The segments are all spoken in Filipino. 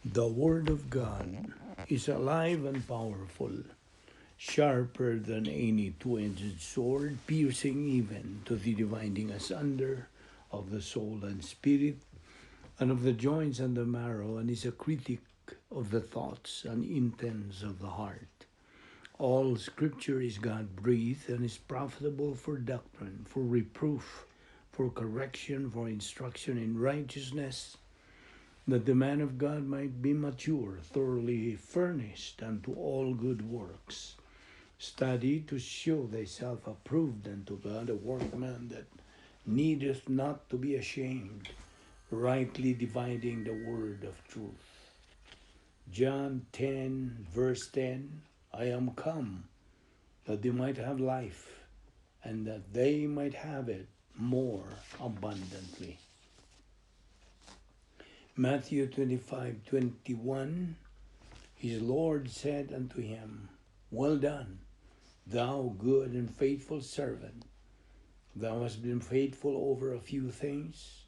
The Word of God is alive and powerful, sharper than any two-edged sword, piercing even to the dividing asunder of the soul and spirit, and of the joints and the marrow, and is a critic of the thoughts and intents of the heart. All Scripture is God-breathed and is profitable for doctrine, for reproof, for correction, for instruction in righteousness, that the man of God might be mature, thoroughly furnished unto all good works. Study to show thyself approved unto God, a workman that needeth not to be ashamed, rightly dividing the word of truth. John 10, verse 10, I am come that they might have life, and that they might have it more abundantly. Matthew 25:21, his Lord said unto him, Well done, thou good and faithful servant. Thou hast been faithful over a few things.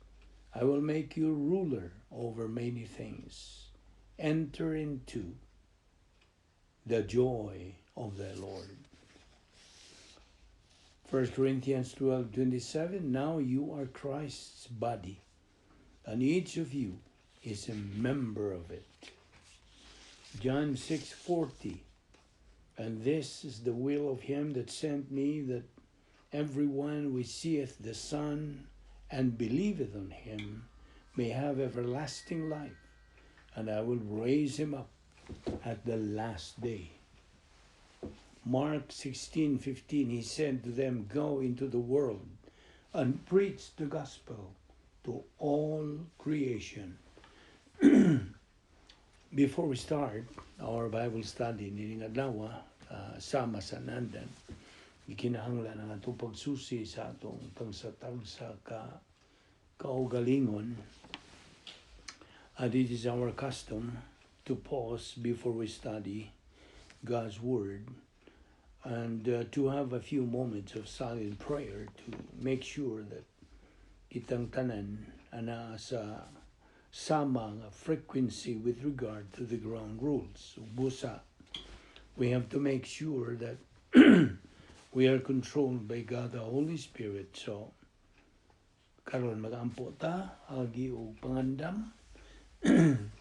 I will make you ruler over many things. Enter into the joy of thy Lord. 1 Corinthians 12:27, now you are Christ's body, and each of you is a member of it. John 6:40, and this is the will of him that sent me, that everyone which seeth the Son and believeth on him may have everlasting life, and I will raise him up at the last day. Mark 16:15, he said to them, go into the world and preach the gospel to all creation. Before we start our Bible study nining adlaw, sama sa nandan, ikinahanglan ang atong pagsusi sa atong tagsatag sa kaugalingon. It is our custom to pause before we study God's Word, and to have a few moments of silent prayer to make sure that kitang tanan ana sa sama nga frequency with regard to the ground rules. Busa, we have to make sure that we are controlled by God the Holy Spirit. So karon magampo ta agi og pangandam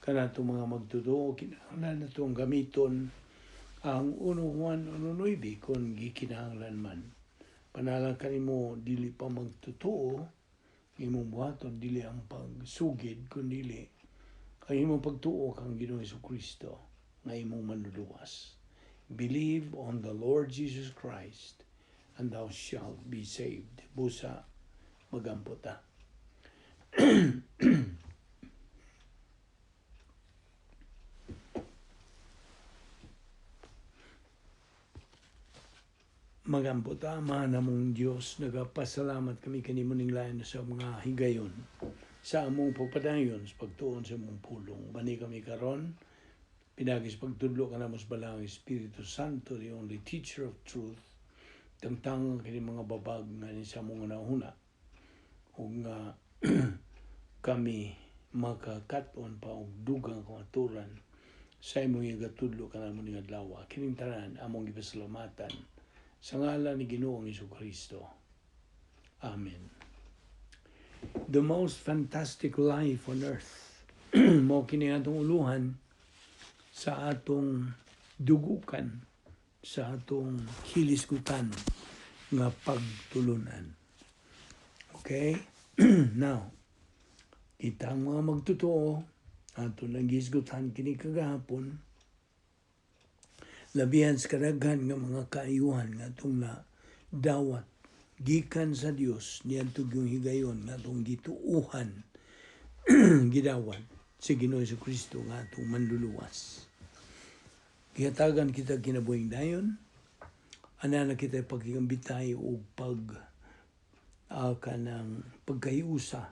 kanato mga magtudo kinahanglan natong gamiton ang 1 Juan 1:9 kung gikinahanglan man. Panalang kanimo dili pa magtutuo, imong buhaton dili ang pagsugid kundi ang imong pagtuo kang Ginoong Jesucristo nga imong manluluwas. Believe on the Lord Jesus Christ and thou shalt be saved. Busa magampo ta. Magampo ta, Ama namong Diyos, nagapasalamat kami kanimo ning lain sa mga higayon, sa among pagpadayon, sa pagtuon sa among pulong. Bani kami karon, pinagis pagtudlo ka na mas balang Espiritu Santo, the only teacher of truth, tangtang kini mga babag nga ni sa mong nahuna, o nga kami makakaton pa og dugang kamaturan sa imong igatudlo ka na mo ning adlaw. Kining tanan among gipasalamatan sa ngalan ni Ginoong Jesucristo. Amen. The most fantastic life on earth mo kini atong uluhan sa atong dugukan, sa atong hilisgutan nga pagtulunan. Okay? Now, kita ang mga magtotoo atong naghisgutan kini kagahapon, labihan sa kadaghan nga mga kaayuhan nga itong na dawat gikan sa Dios niadtong yung higayon nga itong gituuhan gidawat sa Ginoong Jesucristo nga itong manluluwas. Kihatagan kita kinabuhing dayon, ana na kita pagkikambitay o kanang pagkahiusa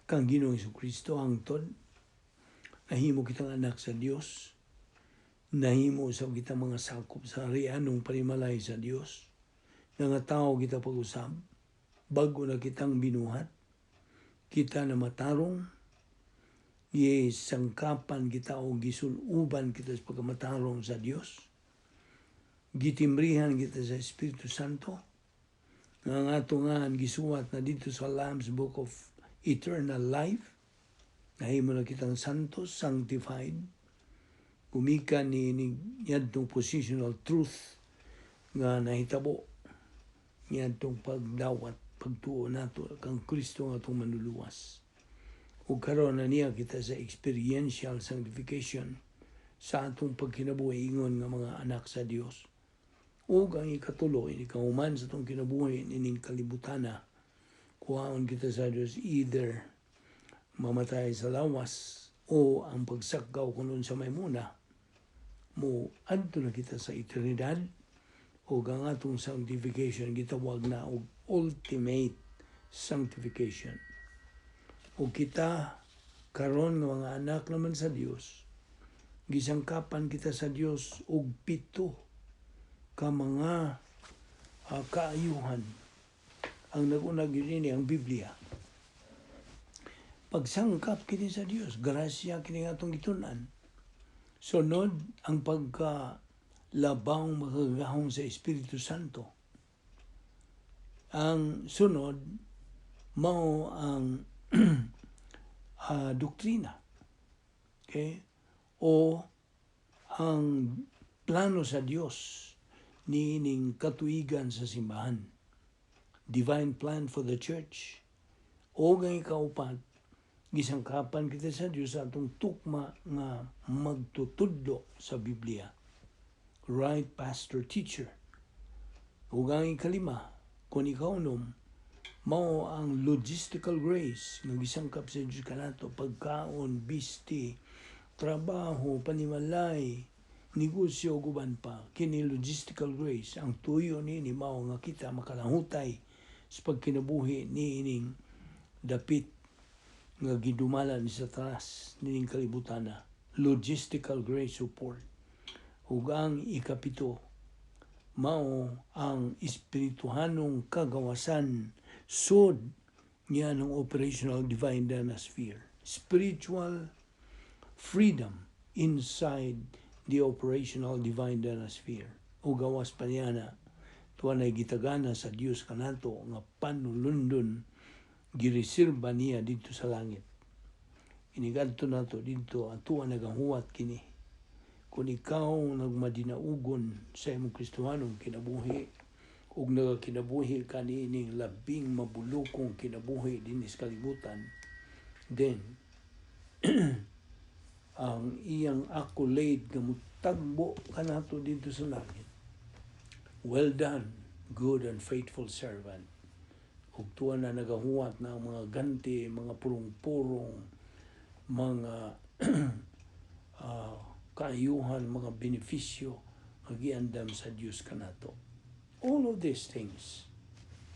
kang Ginoong Jesucristo hangtod nahimo kitang anak sa Dios, nahimo sa kita mga sakop sa rianong panimalay sa Dios, nga tao kita pag-usab, bago na kitang binuhat, kita na matarong, Yes, sangkapan kita o gisuluban kita sa pagkamatarong sa Dios. Gitimbrihan kita sa Espiritu Santo. Nga atungan gisuwat na dito sa Lamb's Book of Eternal Life. Nahimo na kitang santos, sanctified. Kumika ni yadtong positional truth nga nahitabo. Yadtong pagdawat, pagtuo nato kang Kristo nga atong manluluwas. O karon na niya kita sa experiential sanctification sa atong pagkinabuhi ingon nga mga anak sa Dios. O ang ikatulo, ikahuman sa atong kinabuhi nining kalibutana, kuhaon kita sa Dios either mamatay sa lawas o ang pagsakaw kunon sa may muna. Mo adto na kita sa eternidad o ang atong sanctification gitawag na og ultimate sanctification. O kita karon nga mga anak naman sa Dios, gisangkapan kita sa Dios og 7 ka mga kaayuhan ang nag-unag ini ang Biblia. Pagsangkap kini sa Dios, grasya kini atong gitun-an. Sunod ang pagkalabang makagahong sa Espiritu Santo. Ang sunod mao ang doktrina. Okay? O ang plano sa Dios niining katuigan sa simbahan. Divine plan for the church. O ang ikaupat, gisangkapan kita sa Dios sa atong tukma nga magtutudlo sa Biblia. Right pastor teacher. O ang ikalima, kung ikaw mao ang logistical grace nga gisangkap sa Dios kanato, pagkaon, bisti, trabaho, panimalay, negosyo guban pa. Kini logistical grace ang tuyo ni mao nga kita makalahutay sa pagkinabuhi niining dapit nga gidumalan sa taas nining kalibutana. Logistical grace support. Ug ang ikapito mao ang espirituhanong kagawasan sud niya ng operational divine dynasty. Spiritual freedom inside the operational divine dynasty. O gawas pa niya na tuwan ay gitagana sa Dios kanato nga panulundon gireserba niya dito sa langit. Inigadto nato dito atuan nagahuwat kini. Kung ikaw nagmadinaugon sa imong Kristohanong kinabuhi ug nagakinabuhi kanining labing mabulokong kinabuhi dinis kalibutan, then ang iyang accolade nga mutagbo kanato dito sa langit. Well done, good and faithful servant. Ug tuwa na nagahuwat na mga ganti, mga purong-purong, mga kaayuhan, mga benepisyo nga giandam sa Dios kanato. All of these things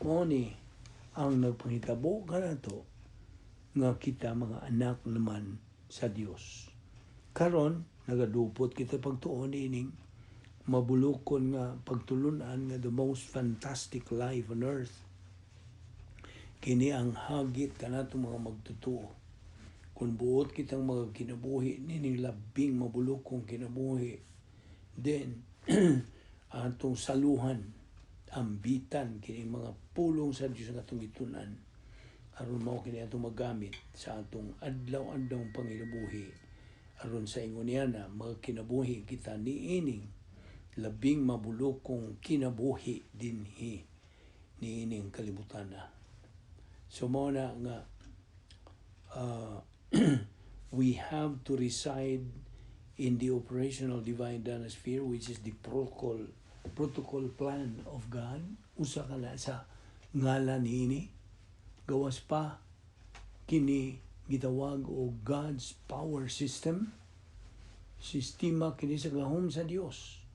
mao ni ang nagpangitabo kanato nga kita mga anak naman sa Dios. Karon nagadupot kita pagtuon ining mabulokon nga pagtulunan nga the most fantastic life on earth. Kini ang hagit kanato mga magtutuo. Kung buot kitang mga kinabuhi nining labing mabulokong kinabuhi, then atong saluhan, ambitan kini mga pulong sa Dios nga atong gitunan aron mao kini atong magamit sa atong adlaw-adlawng panginabuhi aron sa ingon niya na mga kinabuhi kita niining labing mabulokong kinabuhi dinhi niining kalibutana. So mao na nga we have to reside in the operational divine dynasty, which is the protocol plan of God. Usa ka na sa ngalan niini. Gawas pa kini gitawag o God's power system. Sistema kini sa gahom sa Dios.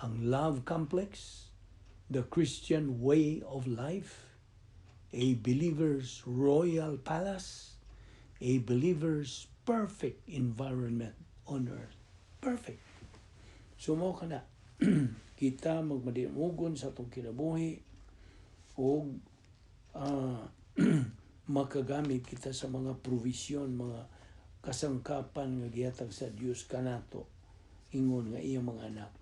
Ang love complex, the Christian way of life, a believer's royal palace, a believer's perfect environment on earth. Perfect. So mo ka na kita magmadimugon sa atong kinabuhi o makagamit kita sa mga provision, mga kasangkapan nga gihatag sa Dios kanato ingon nga iyang mga anak.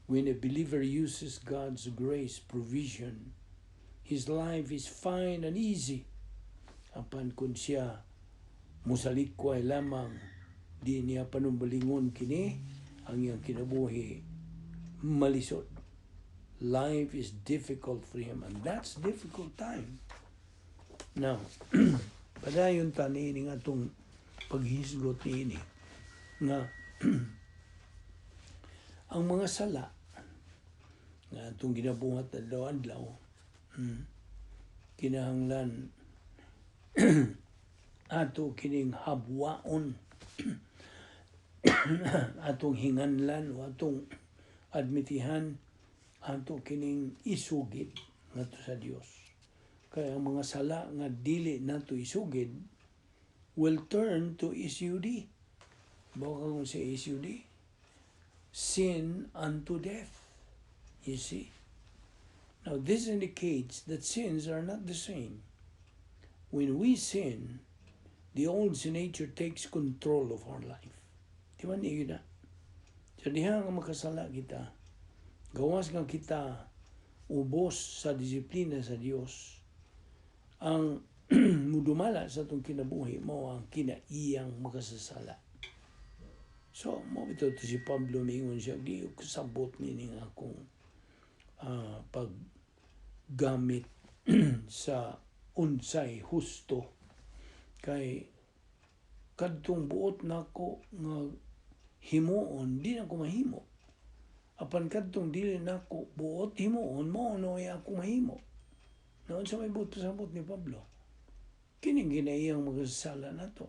When a believer uses God's grace provision, his life is fine and easy. Apan kung siya musalikway lamang, di niya panumbalingon kini, ang iyang kinabuhi malisod. Life is difficult for him, and that's difficult time. Now, padayon ta niini nga itong paghisgot niini nga ang mga sala nga itong ginabuhat na adlaw-adlaw, kinahanglan ato kining habwaon atong hinganlan o atong admitihan ato kining isugid ngadto sa Dios. Kaya ang mga sala nga dili nato isugid will turn to SUD. Baka kung sa SUD, sin unto death. You see? Now this indicates that sins are not the same. When we sin, the old sin nature takes control of our life. Di ba niyo na? So diha nga makasala kita, gawas nga kita ubos sa disiplina sa Dios, ang mudumala sa itong kinabuhi mo ang kinaiyang makasasala. So, mo ito si Pablo mingon siya, di ko sabot nini nga akong paggamit sa unsay husto. Kay kadtong buot nako nga himuon, di na ko mahimo. Apan kadtong dili nako buot himuon, mo no ay ako mahimo. Noon sa may buot pasabot ni Pablo, kining ginaiyang magasala nato.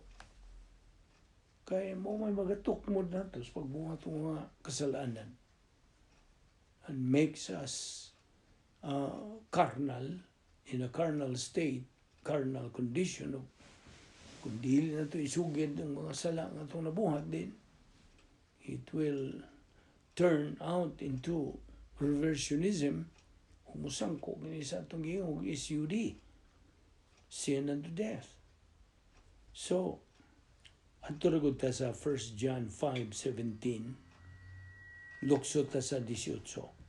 Kaya mo may magatok mo nato sa pagbuhat ng mga kasalanan. And makes us carnal, in a carnal state, carnal condition. Kung dili na ito isugid ng mga sala nga itong nabuhat din, it will turn out into reversionism. Humusangko gini sa itong gihog SUD, sin unto death. So, ato ragod ta sa 1 John 5:17, lukso ta sa 18.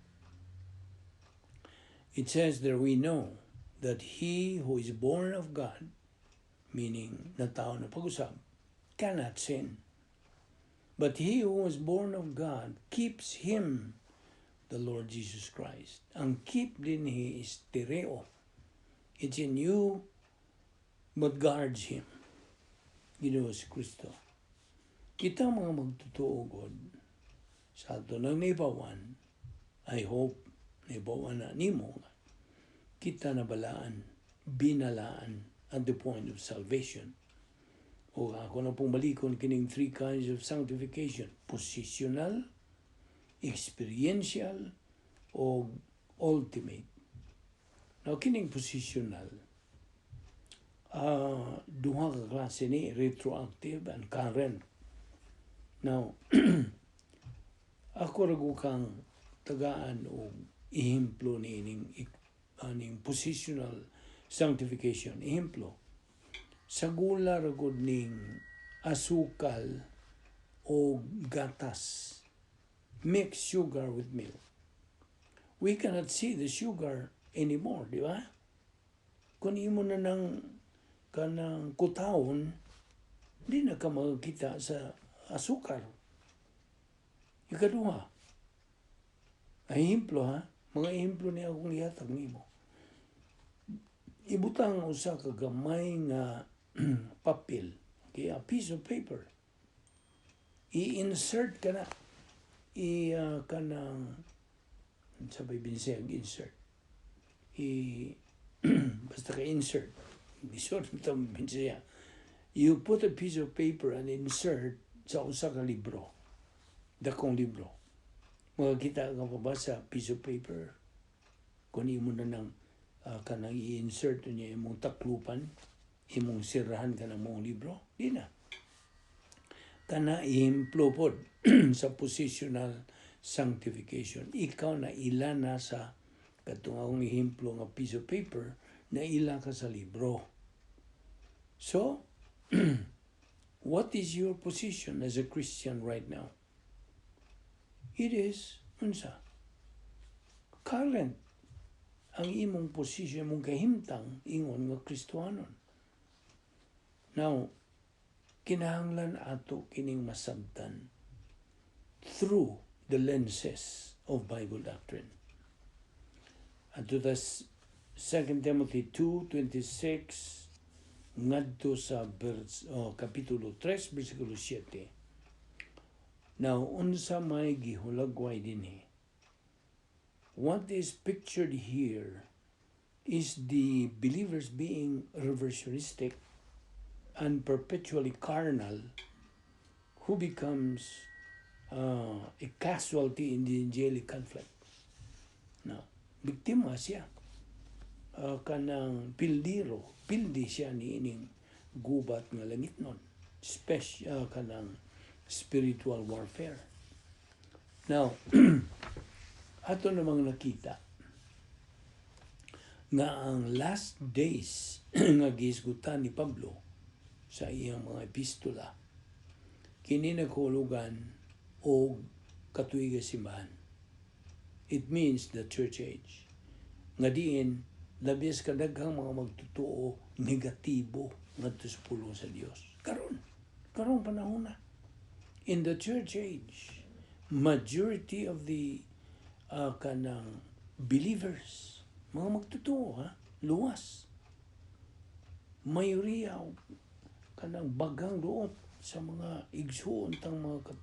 It says there, we know that he who is born of God, meaning na tao na pag-usap, cannot sin. But he who is born of God keeps him, the Lord Jesus Christ. Ang keep din he is tereo. It's in you, but guards him. Ginoo si Kristo. Kita mga magtutuogod sa ato ng naibawan, I hope naibawan na nimo, kita nabalaan, binalaan at the point of salvation. O ako na pong balikon kining 3 kinds of sanctification: positional, experiential, o ultimate. Now kining positional, duha ka klase ni, retroactive and current. Now, ako rago kang tagaan o ihemplo ni aning positional sanctification. Ihemplo, sa gula ragod ning asukal o gatas, mix sugar with milk. We cannot see the sugar anymore, di ba? Kung imo na ng kanang kutahon, di na ka makakita sa asukar. Ikaduha, ay himplo ha, mga himplo niya akong ihatag nimo. Ibutang usa ka gamay nga papel, okay, a piece of paper. I-insert ka na, kanang, sabay binisayag, insert. Basta ka insert. You put a piece of paper and insert sa usa ka libro, dakong libro. Makakita ka pa ba sa piece of paper? Kung imo na ng kanang i-insert niya imong taklupan, imong sirahan ka ng mong libro, di na. Kana i-implo pod sa positional sanctification. Ikaw na ilana sa katong akong ihimplo nga piece of paper, na ila ka sa libro. So, What is your position as a Christian right now? It is, unsa, current ang imong position, mong kahimtang, ingon nga Kristohanon. Now, kinahanglan ato kining masabtan through the lenses of Bible doctrine. Ato tas 2 Timothy 2:26 ngadto sa kapitulo 3 bersikulo 7. Now, unsa may gihulagway dinhi? What is pictured here is the believers being reversionistic and perpetually carnal, who becomes a casualty in the angelic conflict. Now, biktima siya. Kanang pildi siya niining gubat nga langit nun. Kanang spiritual warfare. Now, ato namang nakita nga ang last days nga gisgutan ni Pablo sa iyang mga epistola, kini naghulugan o katuiga simbahan. It means the church age. Nga diin, labis kadaghang mga magtutuo negatibo ngadto sa pulong sa Dios. Karon panahon na. In the church age, majority of the kanang believers, mga magtutuo, luwas. Mayoriya kanang bagang doon sa mga igsuon tang mga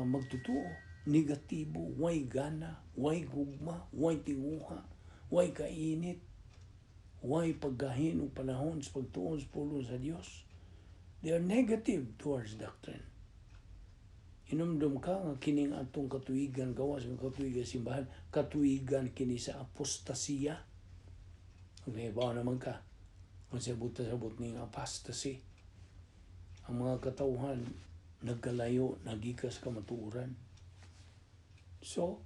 magtutuo, negatibo, way gana, way gugma, way tinguha, way kainit, way paggahin o panahon sa pagtuon sa pulong sa Dios. They are negative towards doctrine. Inumdum ka nga kining atong katuigan, gawas ng katuigan simbahan, katuigan kini sa apostasiya. Okay, bawa naman ka. Kung sabot ni apostasy. Ang mga katauhan, nagkalayo, nagikas kamatuuran. So,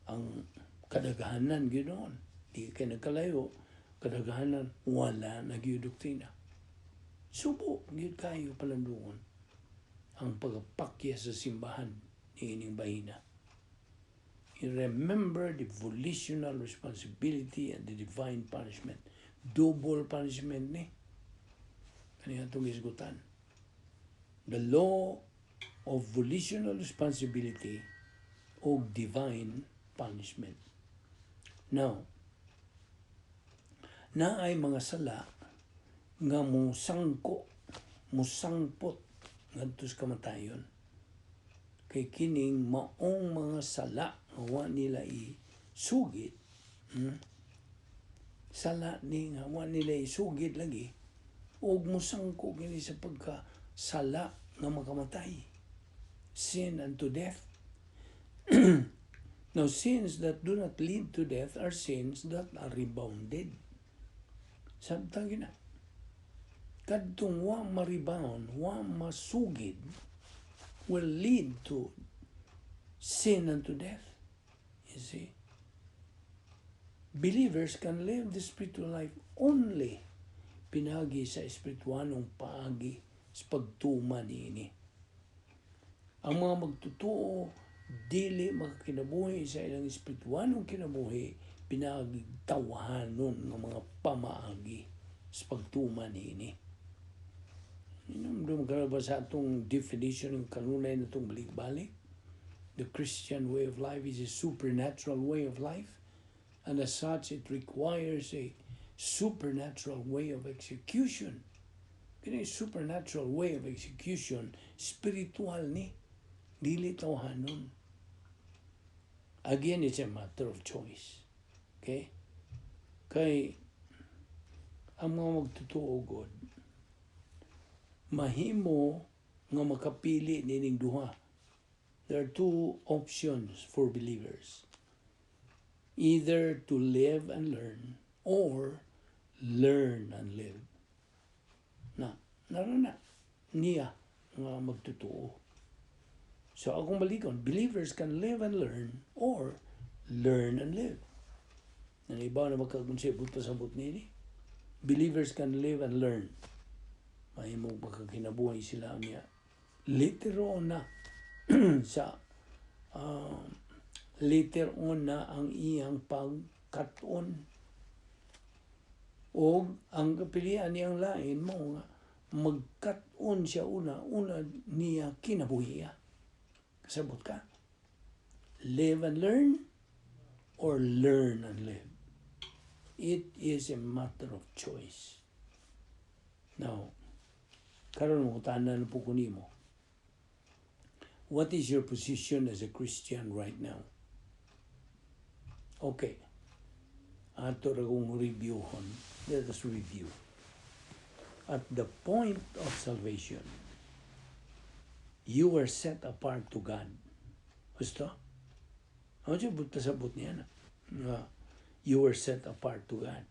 ang kadaghanan ginoon, di kay nagkalayo, kadaghanan, wala nagyudoktrina. Subo, gid kayo palandungon ang pagpakya sa simbahan ni ining bahina. You remember the volitional responsibility and the divine punishment. Double punishment ni. Kaniya itong isgutan. The law of volitional responsibility o divine punishment. Now, na ay mga sala nga musangpot ngadto sa kamatayon. Kay kining maong mga sala nga wa nila isugid. Sala ni nga wa nila isugid lagi ug musangko kini sa pagkasala nga makamatay. Sin unto death. Now, sins that do not lead to death are sins that are rebounded. Sabtang gina. Kadtong wa ma-rebound, wa masugid, will lead to sin unto death. You see? Believers can live the spiritual life only pinagi sa espirituanong paagi sa pagtuman niini. Ang mga magtutuo, dili makakinabuhi sa ilang espirituanong kinabuhi, pinagi tawahanon ng mga pamaagi sa pagtuman niini. Inumdum ka ba sa atong definition ng kanunay na itong balik-balik? The Christian way of life is a supernatural way of life, and as such, it requires a supernatural way of execution. Kaya supernatural way of execution, spiritual ni, dili tawhanon. Again, it's a matter of choice. Okay? Kay ang mga magtutuo God, mahimo nga makapili nining duha. There are two options for believers. Either to live and learn or learn and live. Narana niya nga magtutuo. So akong balikon, believers can live and learn or learn and live. Nanibaw na magkakonsepto sa sabot nini. Believers can live and learn. mahimong pagkakinabuhay sila niya. Litero na sa later on na ang iyang pagkaton o ang kapilian niyang lain mo nga magkaton siya una niya kinabuhi. Kasabot ka? Live and learn or learn and live. It is a matter of choice. Now, karon mo tanan po kunimo. What is your position as a Christian right now? Okay. Ato ra kong reviewon. Let us review. At the point of salvation, you were set apart to God. Gusto? Ano siya sabot niya na? You were set apart to God.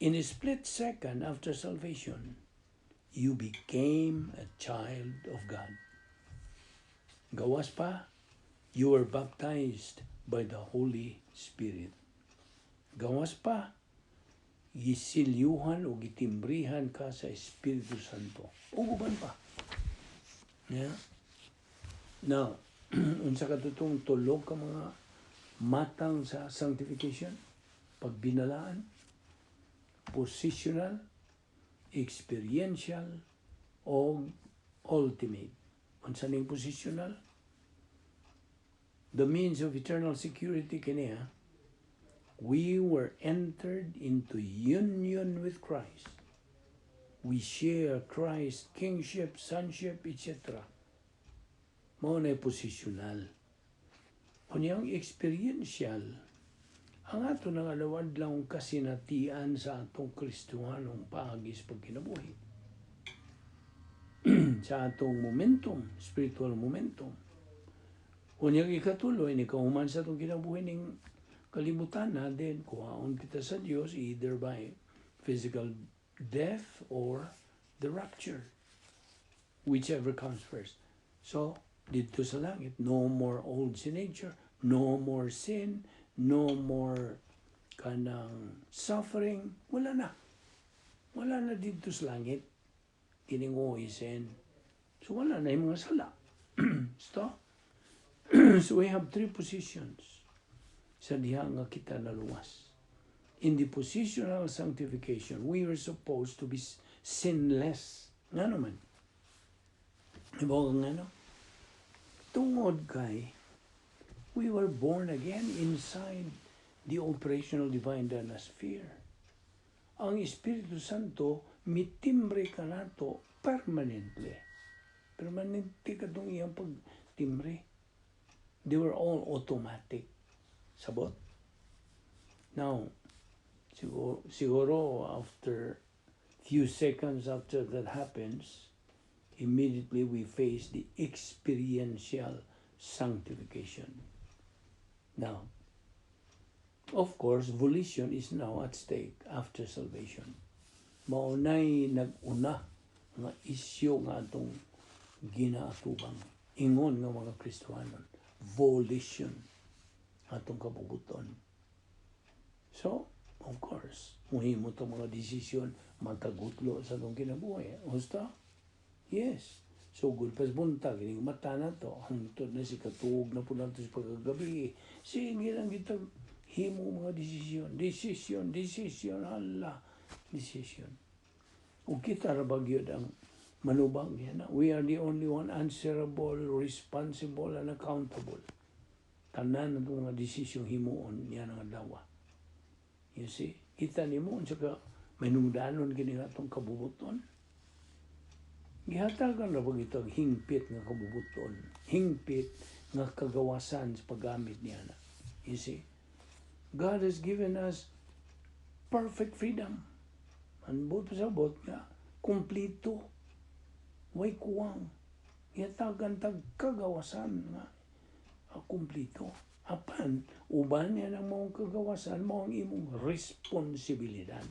In a split second after salvation, you became a child of God. Gawas pa, you were baptized by the Holy Spirit. Gawas pa, gisilyuhan o gitimbrihan ka sa Espiritu Santo. Uguban pa. Yeah? Now, unsa katutong tulog ka mga matang sa sanctification, pagbinalaan, positional, experiential, o ultimate. Unsa ning positional? The means of eternal security kaniya, we were entered into union with Christ. We share Christ's kingship, sonship, etc. Mao na positional. Kunyang experiential, ang ato nang alawad lang kasinatian sa atong Kristiyanong paagis pagkinabuhi. Sa atong momentum, spiritual momentum. Kunyang ikatuloy, ni kauman sa atong kinabuhi ning kalibutan na din, kuhaon kita sa Diyos either by physical death or the rapture. Whichever comes first. So, dito sa langit, no more old sin nature, no more sin, no more kanang suffering, wala na. Wala na dito sa langit. Kiningoy sin. So, wala na yung mga sala. So, so we have three positions sa diha nga kita naluwas. In the positional sanctification, we were supposed to be sinless. Nga naman. Ibaw nga no? Tungod kay, we were born again inside the operational divine dynasty. Ang Espiritu Santo, mitimbre ka na to permanently. Permanente ka itong iyang pagtimbre. They were all automatic. Sabot? Now, siguro after few seconds after that happens, immediately we face the experiential sanctification. Now, of course, volition is now at stake after salvation. Maunay nag-una nga isyo nga itong ginaatubang. Ingon nga mga Kristohanon. Volition atong kabubuton. So, of course, muhimo itong mga desisyon matagutlo sa itong kinabuhay. Gusto? Yes. So, gulpas buntag, ining mata na to, hangtod na si katuog na po nato sa pagkagabi. Sige lang kitang himo mga desisyon, hala, desisyon. O kita rabagyod ang manubang yan. We are the only one answerable, responsible, and accountable. Tanan na mga desisyong himuon yan ang adawa. You see? Kita ni mo, saka manungdanon kini nga itong kabubuton. Gihatagan na pag ito hingpit nga kabubuton. Hingpit nga kagawasan sa paggamit niya na. You see? God has given us perfect freedom. Anbot pa sa bot nga, kumplito. Way kuwang. Gihatagan tag kagawasan nga. Kumplito. Apan, uban yan ang mga kagawasan, mga imong responsibilidad.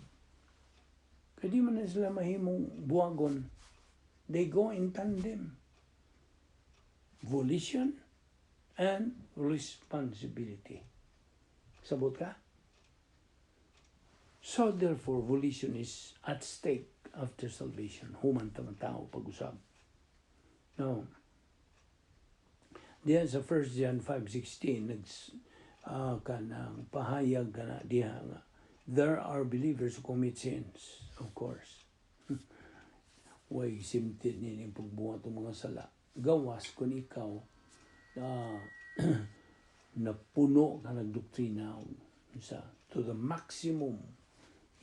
Kaya di man na sila mahimong buwagon. They go in tandem. Volition and responsibility. Sabot ka? So therefore, volition is at stake after salvation. Human tamang tao pag-usap. Now, diyan sa 1 John 5:16, kanang pahayag ka na diha nga, there are believers who commit sins, of course. Way simtid nini pagbuhat ng mga sala. Gawas kung ikaw napuno ka ng doktrina sa to the maximum,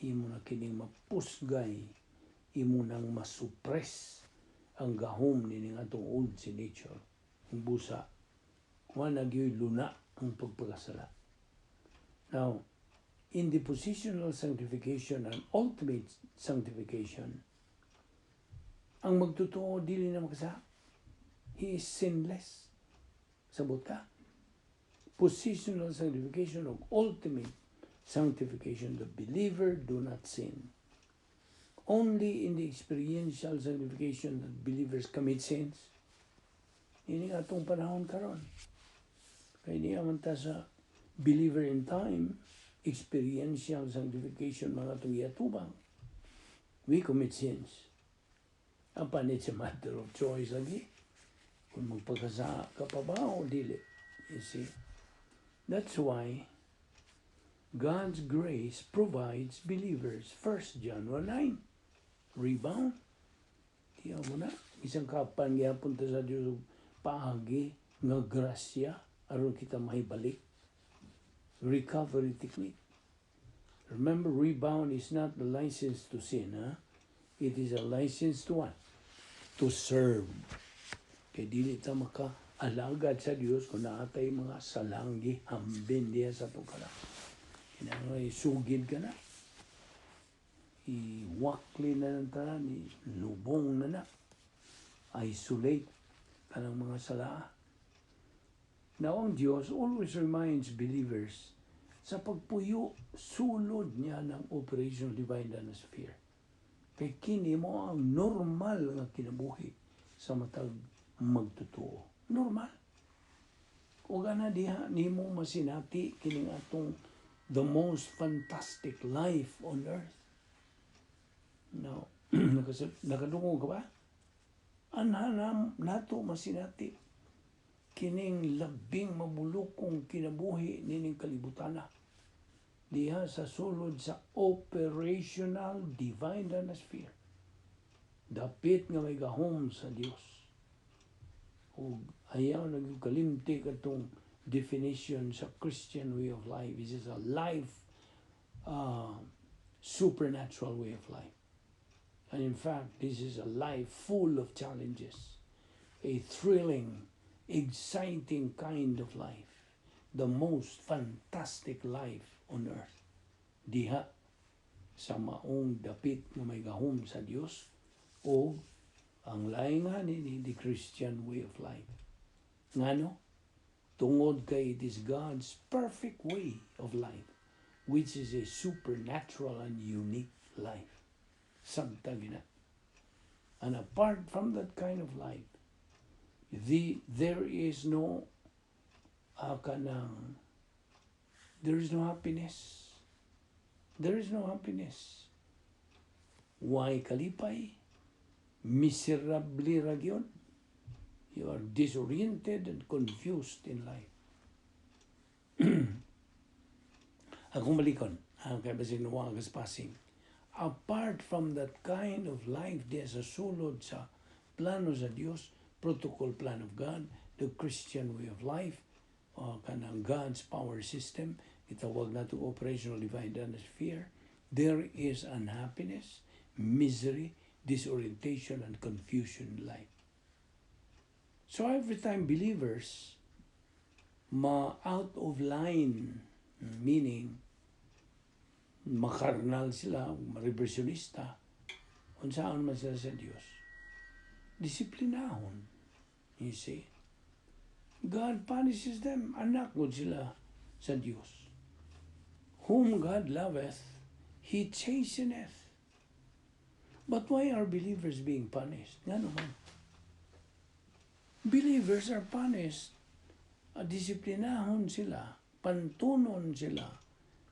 imo na kining mapusgay, imo nang masuppress ang gahom ni nga itong old si nature, ang busa, wala nagyoy luna ang pagpakasala. Now, in the positional sanctification and ultimate sanctification, ang magtotoo dili na makasa, he is sinless. Sabot ka? Positional sanctification of ultimate sanctification, the believer do not sin. Only in the experiential sanctification that believers commit sins. Ini nga itong panahon karon. Kaya niya man ta sa believer in time, experiential sanctification mga itong yatubang. We commit sins. Apan it's a matter of choice lagi. Kung magpagkasa ka pa ba o dili. You see? That's why God's grace provides believers. 1 John 1:9. Rebound. Tiyaw mo na. Isang kapan gyapon ta sa Dios paagi nga grasya aron kita mahibalik. Recovery technique. Remember, rebound is not the license to sin, huh? It is a license to what? To serve. Kaya dili ta maka-alagad sa Dios kung naatay mga salanggi, hambin diya sa tukala. Kinangay sugid ka na. Iwakli na ng tanan, lubong na na. Isolate ka ng mga sala. Now, ang Diyos always reminds believers sa pagpuyo, sulod niya ng Operation Divine Danosphere. Kaya kini mo ang normal nga kinabuhi sa matag magtotoo. Normal. O gana diha, ni mo masinati kining atong the most fantastic life on earth. Now, nakadungog ka ba? Anhanam nato masinati kining labing mabulokong kinabuhi nining kalibutana. Diha sa sulod sa operational divine danosphere. Dapit nga may gahom sa Dios. O ayaw nagkalimti katong definition sa Christian way of life. This is a life, supernatural way of life. And in fact, this is a life full of challenges. A thrilling, exciting kind of life. The most fantastic life on earth. Diha sa maong dapit nga may gahom sa Dios o ang laing nga ni the Christian way of life. Ngano? Tungod kay it is God's perfect way of life, which is a supernatural and unique life. Sabtag na. And apart from that kind of life, there is no there is no happiness. There is no happiness. Why kalipay? Miserably ragyon. You are disoriented and confused in life. Akong balikon, kaya basig nawa agas passing. Apart from that kind of life, there's a sulod sa plano sa Dios, protocol plan of God, the Christian way of life, kanang God's power system, itawag na to operational divine danosphere. There is unhappiness, misery, disorientation, and confusion in life. So every time believers out of line, meaning makarnal sila, reversionista, kung saan man sila sa Diyos, disiplinahon. You see? God punishes them. Anak ko sila sa Diyos. Whom God loveth, He chasteneth. But why are believers being punished? Nga naman. Believers are punished. Disiplinahon sila. Pantunon sila.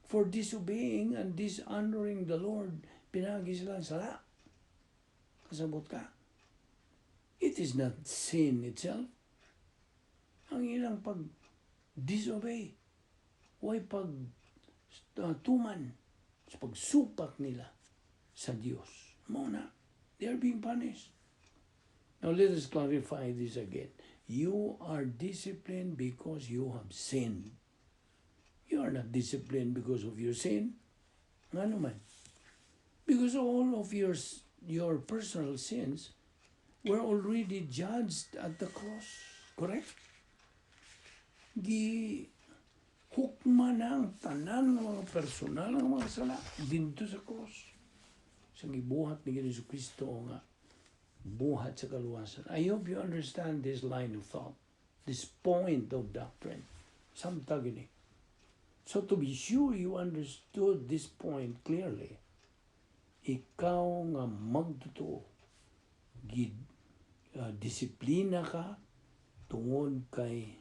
for disobeying and dishonoring the Lord, pinagi sila sala. Kasabot ka. It is not sin itself. Ang ilang pag-disobey, why tuman sa pagsupak nila sa Diyos. Muna, they are being punished. Now let us clarify this again. You are disciplined because you have sinned. You are not disciplined because of your sin. Nga naman. Because all of your personal sins were already judged at the cross. Correct? Hukma na ang tanan ng mga personal ng mga sala dito sa cross. Sa gibuhat ni Jesucristo nga buhat sa kaluwasan. I hope you understand this line of thought, this point of doctrine. Samtag ini. So to be sure you understood this point clearly, ikaw nga magtotoo, disiplina ka tungod kay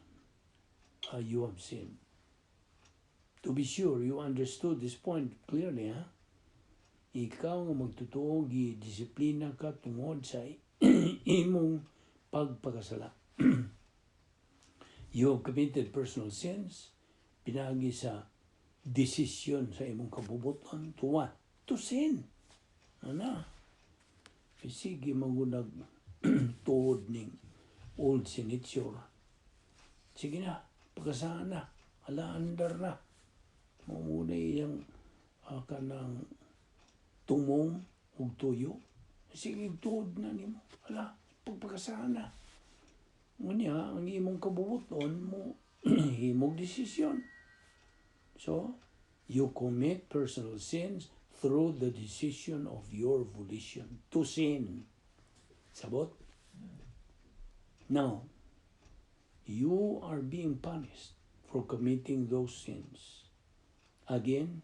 you have sinned. To be sure you understood this point clearly, ha? Ikaw nga magtotoo, disiplina ka tungod sa imong pagpakasala. You have committed personal sins, pinagi sa desisyon sa imong kabubuton to what? To sin. Ano? Sige magunag tuod ning old sinitsure. Sige na, pagkasaan na, alaandar na. Mamuna iyang kanang tumong ug tuyo. Sige, tuod na nimo. Ala, pagpagkasaan na. Ngunya, ang imong kabubuton mo, imong desisyon. So, you commit personal sins through the decision of your volition to sin. Sabot? Now, you are being punished for committing those sins. Again,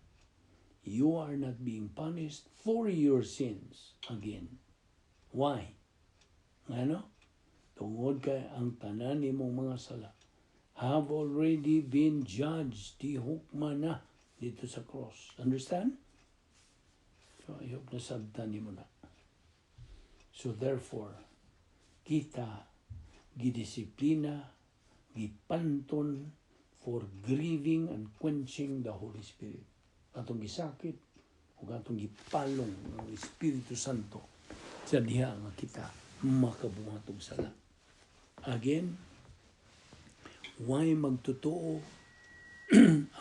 you are not being punished for your sins again. Why? Ano? Tungod kay ang tanan nimong mga sala have already been judged. Di hukma na dito sa cross. Understand? So, I hope nasabtan nimo na. So, therefore, kita gidisiplina, gipanton for grieving and quenching the Holy Spirit. Atong gisakit o atong gipalong ng Espiritu Santo sa diha nga kita makabuhat og sala. Again, why magtotoo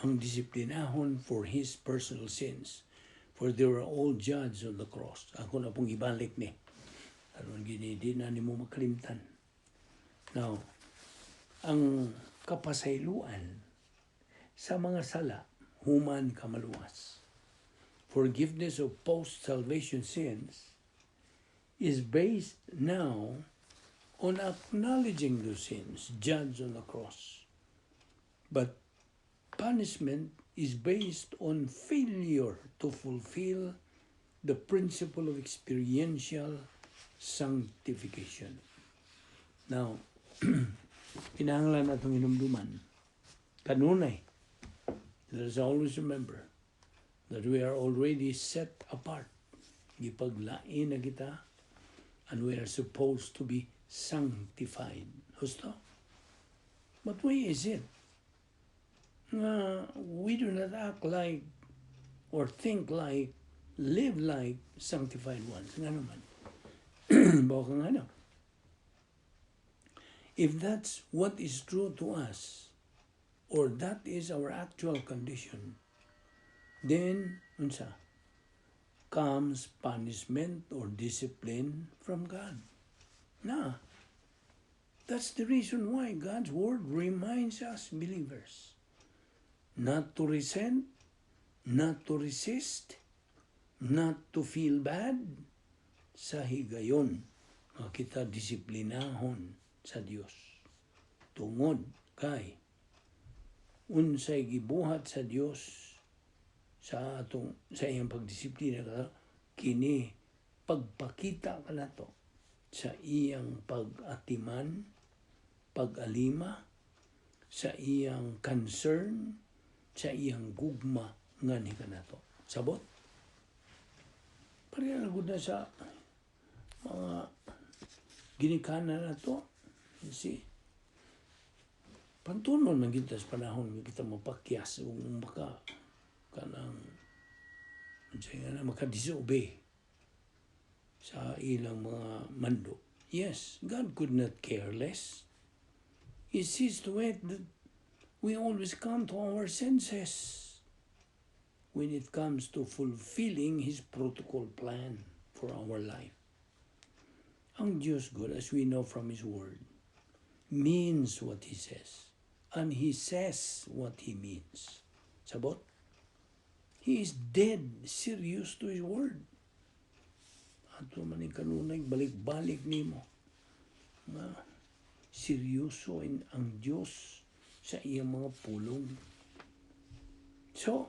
ang disiplinahon for his personal sins? For they were all judged on the cross. Ako na pong ibalik ni. Aron gini, di na nimo makalimtan. Now, ang kapasayloan sa mga sala, human kamaluwas. Forgiveness of post-salvation sins is based now on acknowledging those sins judged on the cross. But punishment is based on failure to fulfill the principle of experiential sanctification. Now, kinahanglan atong hinumduman. Kanunay, let us always remember that we are already set apart. Gipaglain na kita, and we are supposed to be sanctified. Husto? But why is it? We do not act like or think like, live like sanctified ones. Nga naman. Baka nga no. If that's what is true to us, or that is our actual condition, then unsa comes punishment or discipline from God. Nah, that's the reason why God's word reminds us believers not to resent, not to resist, not to feel bad sa higayon nga kita disiplinahon sa Dios. Tungod kay unsay gibuhat sa Dios sa iyang pagdisiplina ka, kini pagpakita ka nato sa iyang pag-atiman, pag-alima, sa iyang concern, sa iyang gugma ngani ka na to. Sabot? Pareha na gud na sa mga ginikanan na to. You see? Pantunon man kita sa panahon kita mapakyas o maka kanang makadisobey sa ilang mga mando. Yes, God could not care less. He sees to it that we always come to our senses when it comes to fulfilling His protocol plan for our life. Ang Diyos God, as we know from His Word, means what He says. And He says what He means. Sabot? He is dead serious to His Word. Ato maning kanunay, balik-balik nimo. Seryoso ang Diyos sa iyang mga pulong. So,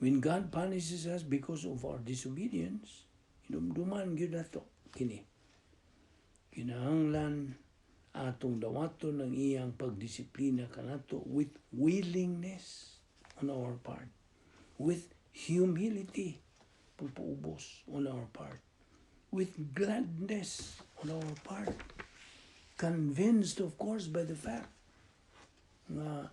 when God punishes us because of our disobedience, hinumduman yun na to. Kini. Kinahanglan atong dawaton ng iyang pagdisiplina kanato with willingness on our part. With humility, pagpaubos on our part. With gladness on our part. Convinced, of course, by the fact na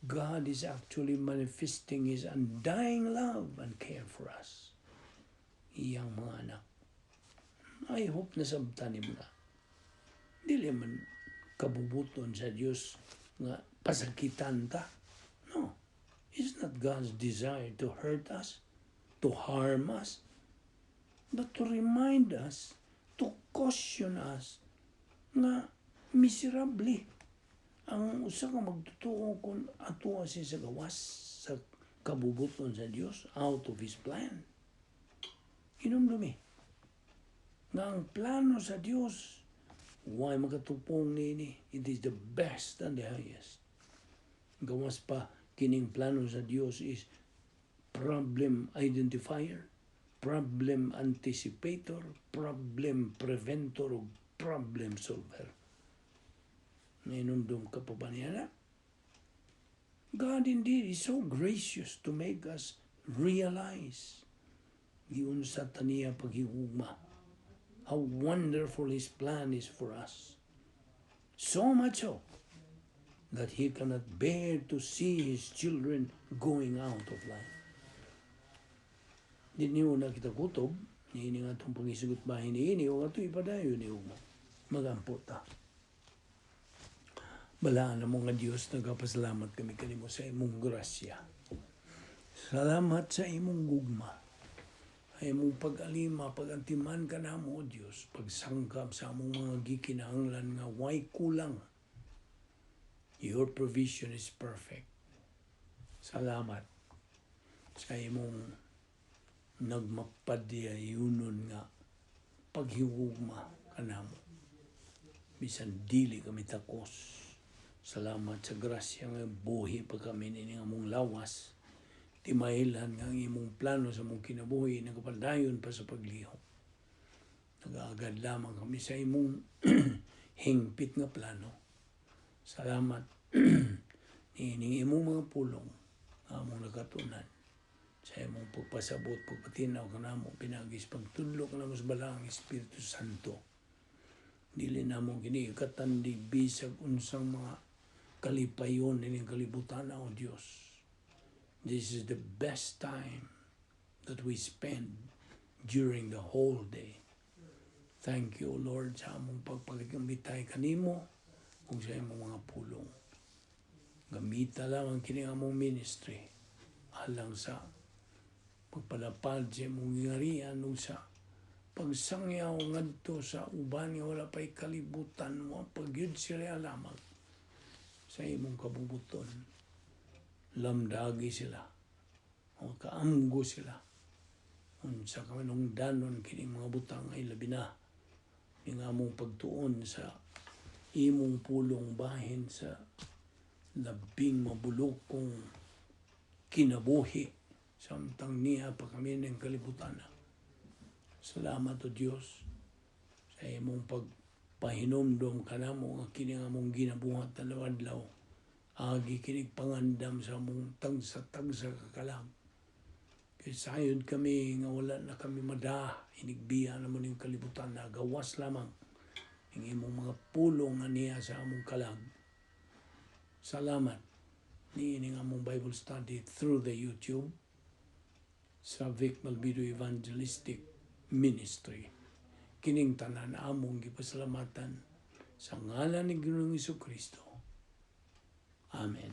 God is actually manifesting His undying love and care for us. Iyang mga anak. I hope na sabtanin mo na. Dili man kabubuton sa Diyos nga pasakitan ta. No. It's not God's desire to hurt us, to harm us, but to remind us, to caution us, nga miserable ang usa ka magtutuo kung ato siya sa gawas sa kabubuton sa Dios out of His plan. Hinumdumi nga ang plano sa Dios why magatupong nini, it is the best and the highest. Gawas pa kining plano sa Dios is problem identifier, problem anticipator, problem preventor, problem solver. Nainundong ka pa ba niya na? God indeed is so gracious to make us realize yun sa taniya paghihugma. How wonderful His plan is for us. So much so that He cannot bear to see His children going out of life. Di niyo na kita kutob, niini nga itong pangisugot bahin niini, o nga ito ipadayo ni Ugma. Magampo ta. Balaan na mga Diyos, nagpasalamat kami kanimo sa imong grasya. Salamat sa imong gugma. Ay imong pag-alima, pag-antiman ka na mo, Diyos, pagsangkap sa among mga gikinahanglan nga way kulang. Your provision is perfect. Salamat sa imong nagmapadiyayunon nga paghiwugma ka na mo. Bisan dili kami takos. Salamat sa grasya nga buhi pa kami nini nga mong lawas. Timailan nga ang imong plano sa mong kinabuhi nagapadayon pa sa pagliho. Nag-aagad lamang kami sa imong hingpit nga plano. Salamat nini imong mga pulong nga among nagatunan sa imong pagpasabot, pagpatinaw ka na mo, pinagis pagtudlo ka na mo sa balang Espiritu Santo. Dili na mo ginikatan di bisag unsang mga kalipayon nining kalibutan na o Diyos. This is the best time that we spend during the whole day. Thank you, Lord, sa among pagpagambitay kanimo kung sa imong mga pulong. Gamita lang ang kining among ministry alang sa pagpalapad sa imong ngarian o sa pagsangyaw ngadto sa uban nga wala pa'y kalibutan mo pagyud sila alamag sa imong kabubuton. Lamdagi sila o kaamgo sila unsa ka manong danon kini mga butang ay labi na nga among pagtuon sa imong pulong bahin sa labing mabulokong kinabuhi samtang niya pa kami ng kalibutan. Salamat o Diyos sa imong pagpahinomdom ka na mo nga kini nga mong ginabuhat na lawadlaw agi kinig pangandam sa mong tagsa kakalam. Kaya sayon kami nga wala na kami madah, inigbiya naman yung kalibutan na gawas lamang ang imong mga pulong nga niya sa among kalag. Salamat ni ining among Bible study through the YouTube sa Balbido Evangelistic Ministry. Kining tanan among gipasalamatan sa ngalan ni Ginoong Hesukristo. Amen.